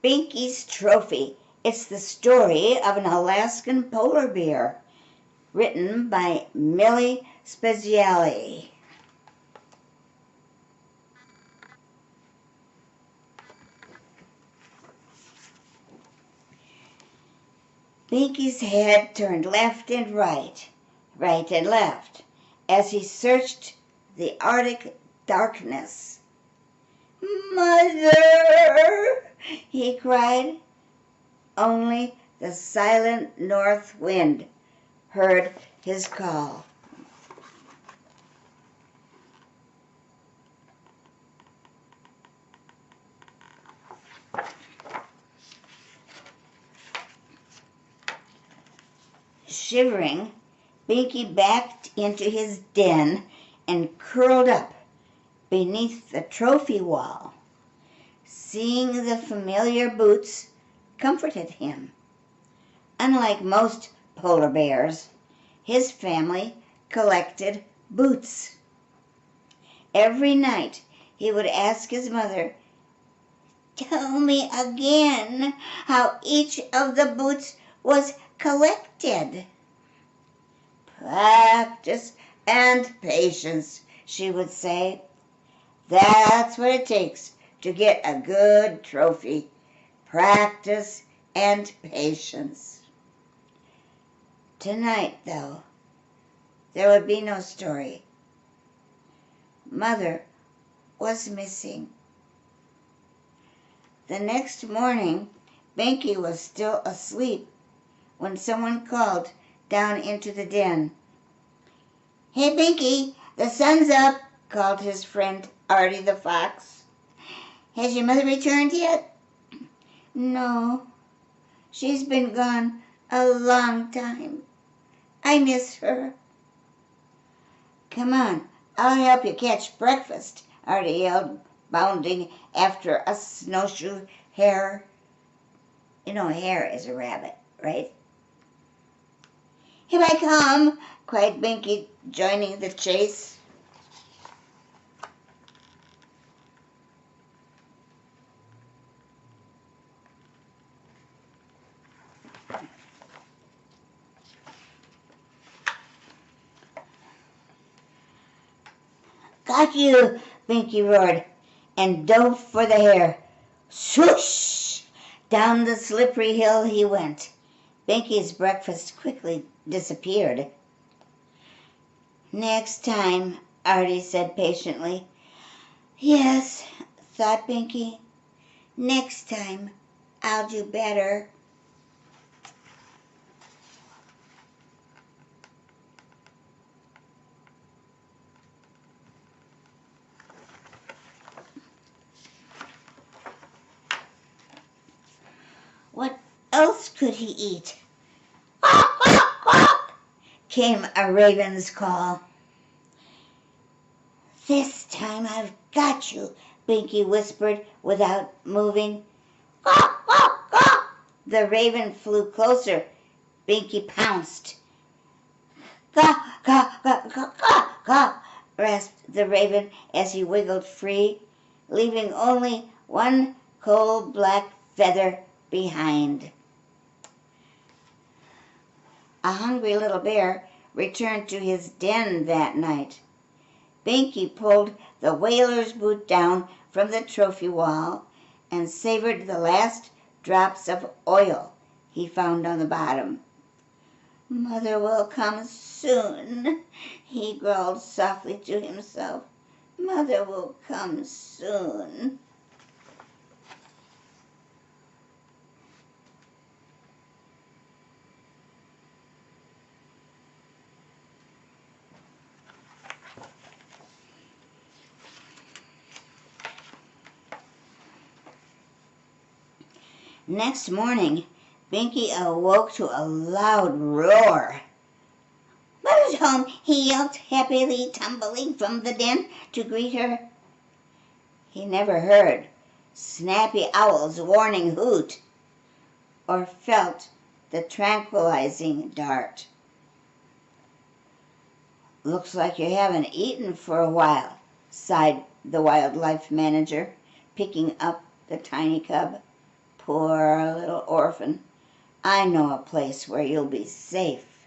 Binky's Trophy. It's the story of an Alaskan polar bear, written by Millie Spezialy. Binky's head turned left and right and left, as he searched the Arctic darkness. "Mother!" he cried. Only the silent north wind heard his call. Shivering, Binky backed into his den and curled up beneath the trophy wall. Seeing the familiar boots comforted him. Unlike most polar bears, his family collected boots. Every night he would ask his mother, "Tell me again how each of the boots was collected." "Practice and patience," she would say. "That's what it takes to get a good trophy. Practice and patience." Tonight, though, there would be no story. Mother was missing. The next morning, Binky was still asleep when someone called down into the den. "Hey, Binky, the sun's up," called his friend Artie the fox. "Has your mother returned yet?" "No, she's been gone a long time. I miss her." "Come on, I'll help you catch breakfast," Artie yelled, bounding after a snowshoe hare. You know, a hare is a rabbit, right? "Here I come," cried Binky, joining the chase. "Got you!" Binky roared, and dove for the hare. Swoosh! Down the slippery hill he went. Binky's breakfast quickly disappeared. "Next time," Artie said patiently. "Yes," thought Binky, "next time I'll do better." What else could he eat? "Quack, quack, quack," came a raven's call. "This time I've got you," Binky whispered without moving. "Quack, quack, quack." The raven flew closer. Binky pounced. "Caw, caw, caw, caw, caw, caw," rasped the raven as he wiggled free, leaving only one coal-black feather behind. A hungry little bear returned to his den that night. Binky pulled the whaler's boot down from the trophy wall and savored the last drops of oil he found on the bottom. "Mother will come soon," he growled softly to himself. "Mother will come soon." Next morning, Binky awoke to a loud roar. "Mother's home!" he yelped, happily tumbling from the den to greet her. He never heard Snappy Owl's warning hoot or felt the tranquilizing dart. "Looks like you haven't eaten for a while," sighed the wildlife manager, picking up the tiny cub. poor little orphan. I know a place where you'll be safe."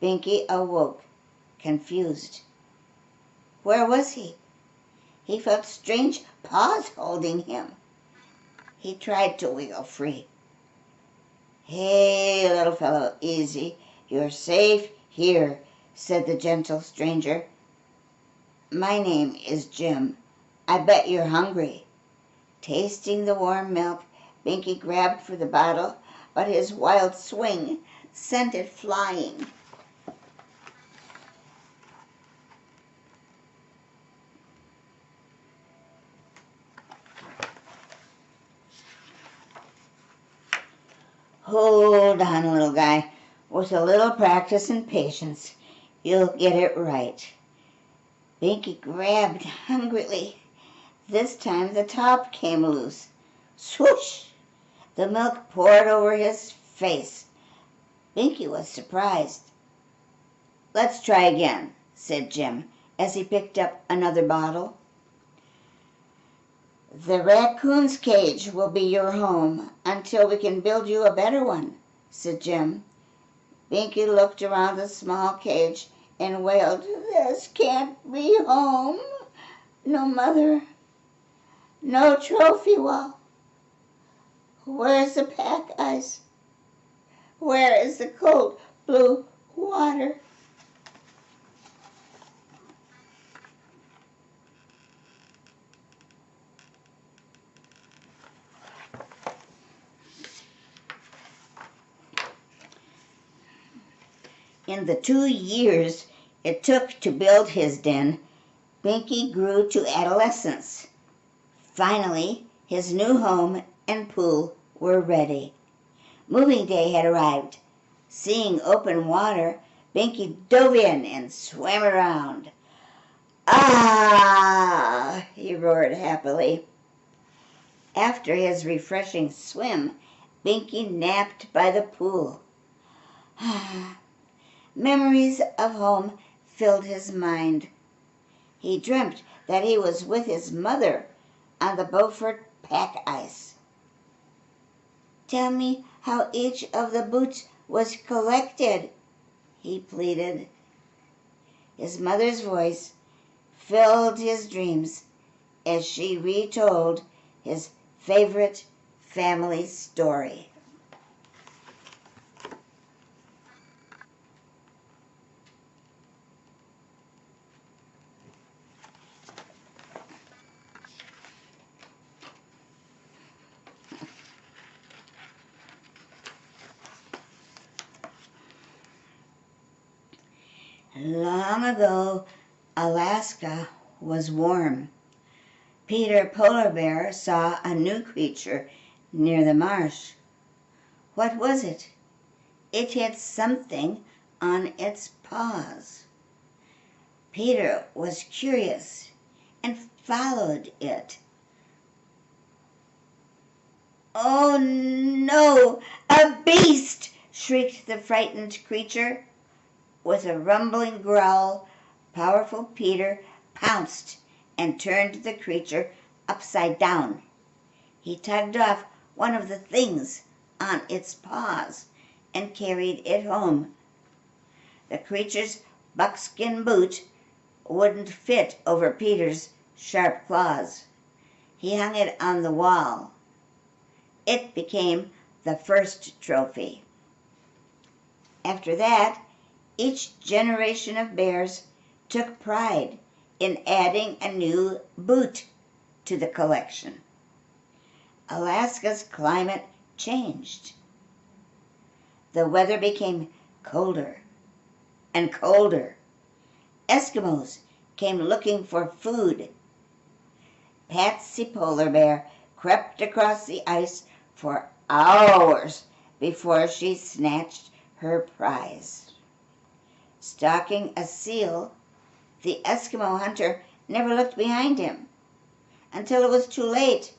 Binky awoke, confused. Where was he? He felt strange paws holding him. He tried to wiggle free. "Hey, little fellow, easy. You're safe here," said the gentle stranger. "My name is Jim. I bet you're hungry." Tasting the warm milk, Binky grabbed for the bottle, but his wild swing sent it flying. "Hold on, little guy. With a little practice and patience, you'll get it right." Binky grabbed hungrily. This time the top came loose. Swoosh! The milk poured over his face. Binky was surprised. "Let's try again," said Jim, as he picked up another bottle. "The raccoon's cage will be your home until we can build you a better one," said Jim. Binky looked around the small cage and wailed, "This can't be home. No mother, no trophy wall. Where's the pack ice? Where is the cold blue water?" In the 2 years it took to build his den, Binky grew to adolescence. Finally, his new home and pool were ready. Moving day had arrived. Seeing open water, Binky dove in and swam around. "Ah!" he roared happily. After his refreshing swim, Binky napped by the pool. Memories of home filled his mind. He dreamt that he was with his mother on the Beaufort pack ice. "Tell me how each of the boots was collected," he pleaded. His mother's voice filled his dreams as she retold his favorite family story. Long ago, Alaska was warm. Peter Polar Bear saw a new creature near the marsh. What was it? It had something on its paws. Peter was curious and followed it. "Oh no, a beast!" shrieked the frightened creature. With a rumbling growl, powerful Peter pounced and turned the creature upside down. He tugged off one of the things on its paws and carried it home. The creature's buckskin boot wouldn't fit over Peter's sharp claws. He hung it on the wall. It became the first trophy. After that, each generation of bears took pride in adding a new boot to the collection. Alaska's climate changed. The weather became colder and colder. Eskimos came looking for food. Patsy Polar Bear crept across the ice for hours before she snatched her prize. Stalking a seal, the Eskimo hunter never looked behind him until it was too late.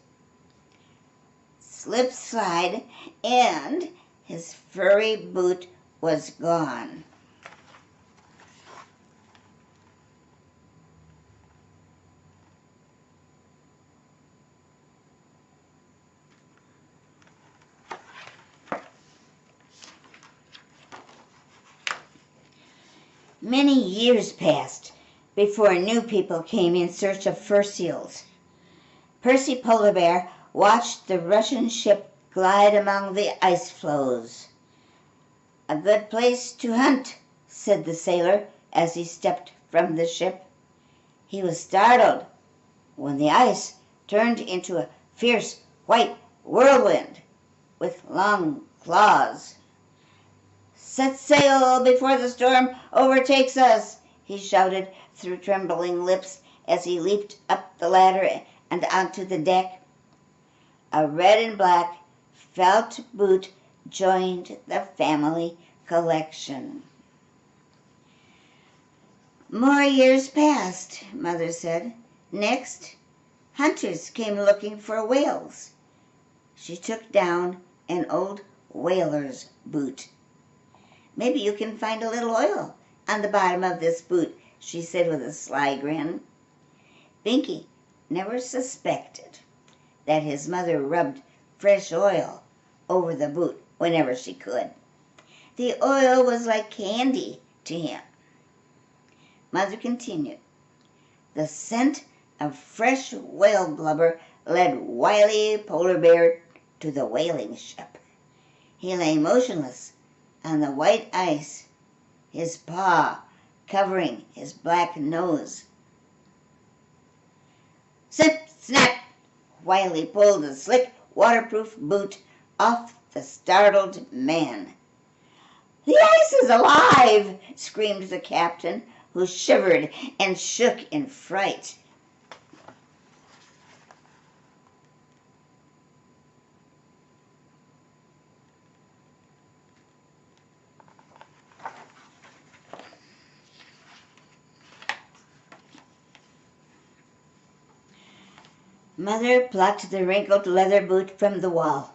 Slip, slide, and his furry boot was gone. Many years passed before new people came in search of fur seals. Percy Polar Bear watched the Russian ship glide among the ice floes. "A good place to hunt," said the sailor as he stepped from the ship. He was startled when the ice turned into a fierce white whirlwind with long claws. "Set sail before the storm overtakes us," he shouted through trembling lips as he leaped up the ladder and onto the deck. A red and black felt boot joined the family collection. More years passed, Mother said. Next, hunters came looking for whales. She took down an old whaler's boot. "Maybe you can find a little oil on the bottom of this boot," she said with a sly grin. Binky never suspected that his mother rubbed fresh oil over the boot whenever she could. The oil was like candy to him. Mother continued. The scent of fresh whale blubber led wily Polar Bear to the whaling ship. He lay motionless on the white ice, his paw covering his black nose. Snip, snap! Wiley pulled a slick, waterproof boot off the startled man. "The ice is alive!" screamed the captain, who shivered and shook in fright. Mother plucked the wrinkled leather boot from the wall.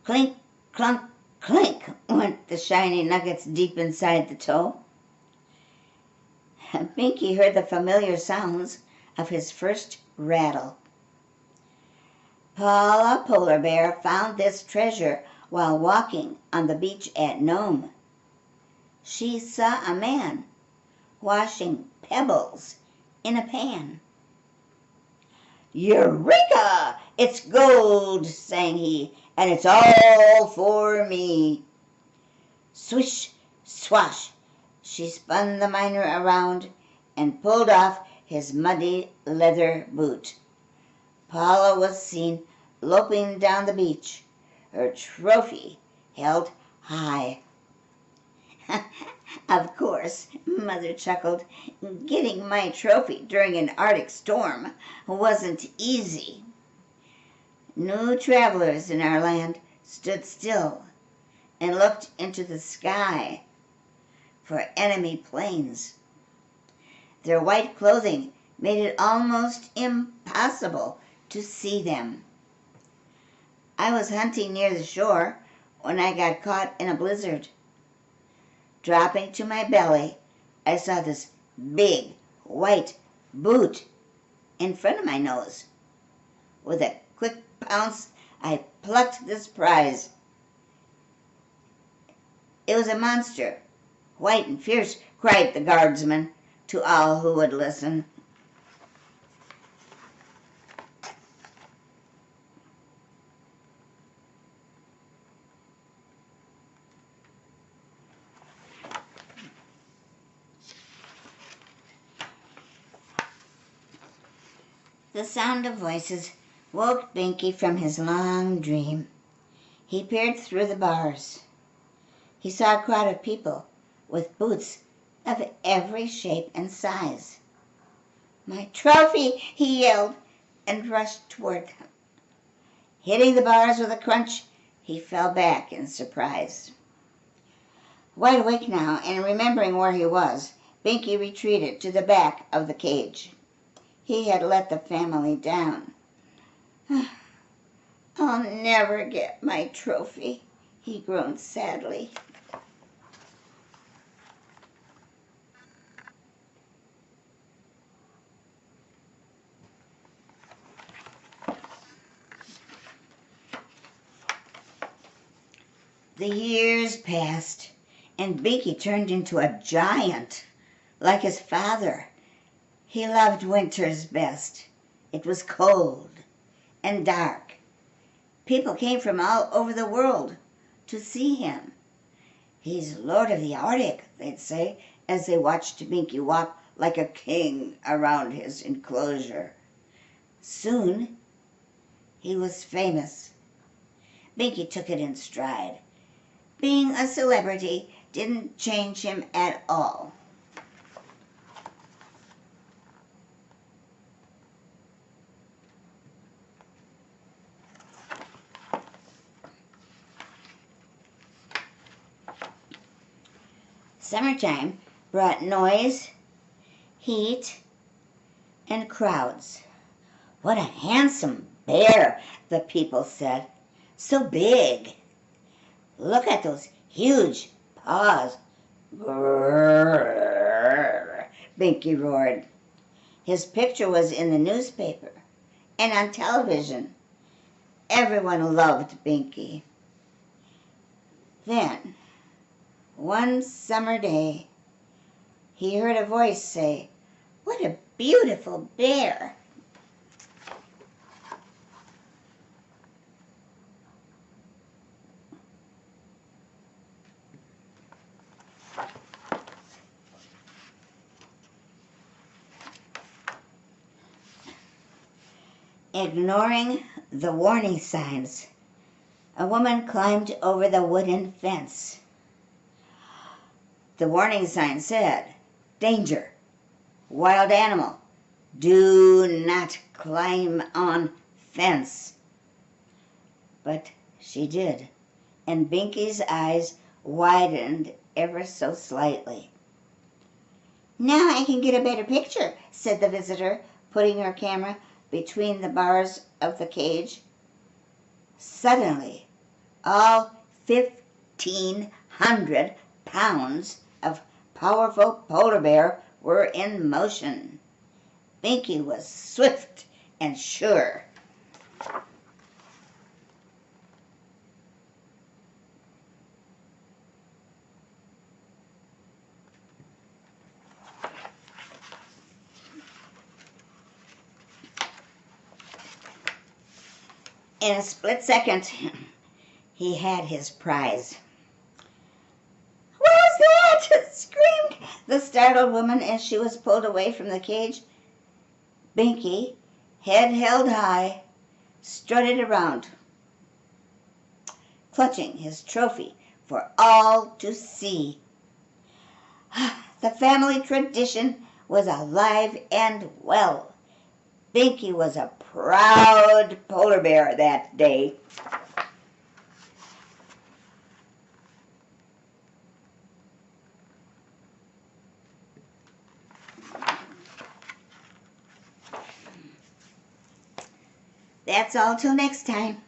Clink, clunk, clink went the shiny nuggets deep inside the toe. Binky heard the familiar sounds of his first rattle. Paula Polar Bear found this treasure while walking on the beach at Nome. She saw a man washing pebbles in a pan. "Eureka! It's gold," sang he, "and it's all for me." Swish, swash, she spun the miner around and pulled off his muddy leather boot. Paula was seen loping down the beach, her trophy held high. "Of course," Mother chuckled, "getting my trophy during an Arctic storm wasn't easy." New travelers in our land stood still and looked into the sky for enemy planes. Their white clothing made it almost impossible to see them. I was hunting near the shore when I got caught in a blizzard. Dropping to my belly, I saw this big white boot in front of my nose. With a quick pounce, I plucked this prize. It was a monster, white and fierce, cried the guardsman to all who would listen. The sound of voices woke Binky from his long dream. He peered through the bars. He saw a crowd of people with boots of every shape and size. "My trophy!" he yelled and rushed toward them. Hitting the bars with a crunch, he fell back in surprise. Wide awake now and remembering where he was, Binky retreated to the back of the cage. He had let the family down. "I'll never get my trophy," he groaned sadly. The years passed, and Binky turned into a giant, like his father. He loved winters best. It was cold and dark. People came from all over the world to see him. "He's Lord of the Arctic," they'd say, as they watched Binky walk like a king around his enclosure. Soon he was famous. Binky took it in stride. Being a celebrity didn't change him at all. Summertime brought noise, heat, and crowds. "What a handsome bear," the people said. "So big. Look at those huge paws." "Grrr," Binky roared. His picture was in the newspaper and on television. Everyone loved Binky. Then, one summer day, he heard a voice say, "What a beautiful bear." Ignoring the warning signs, a woman climbed over the wooden fence. The warning sign said, "Danger, wild animal, do not climb on fence." But she did, and Binky's eyes widened ever so slightly. "Now I can get a better picture," said the visitor, putting her camera between the bars of the cage. Suddenly, all 1,500 pounds of powerful polar bear were in motion. Binky was swift and sure. In a split second, he had his prize. "What was that?" screamed the startled woman as she was pulled away from the cage. Binky, head held high, strutted around, clutching his trophy for all to see. The family tradition was alive and well. Binky was a proud polar bear that day. That's all till next time.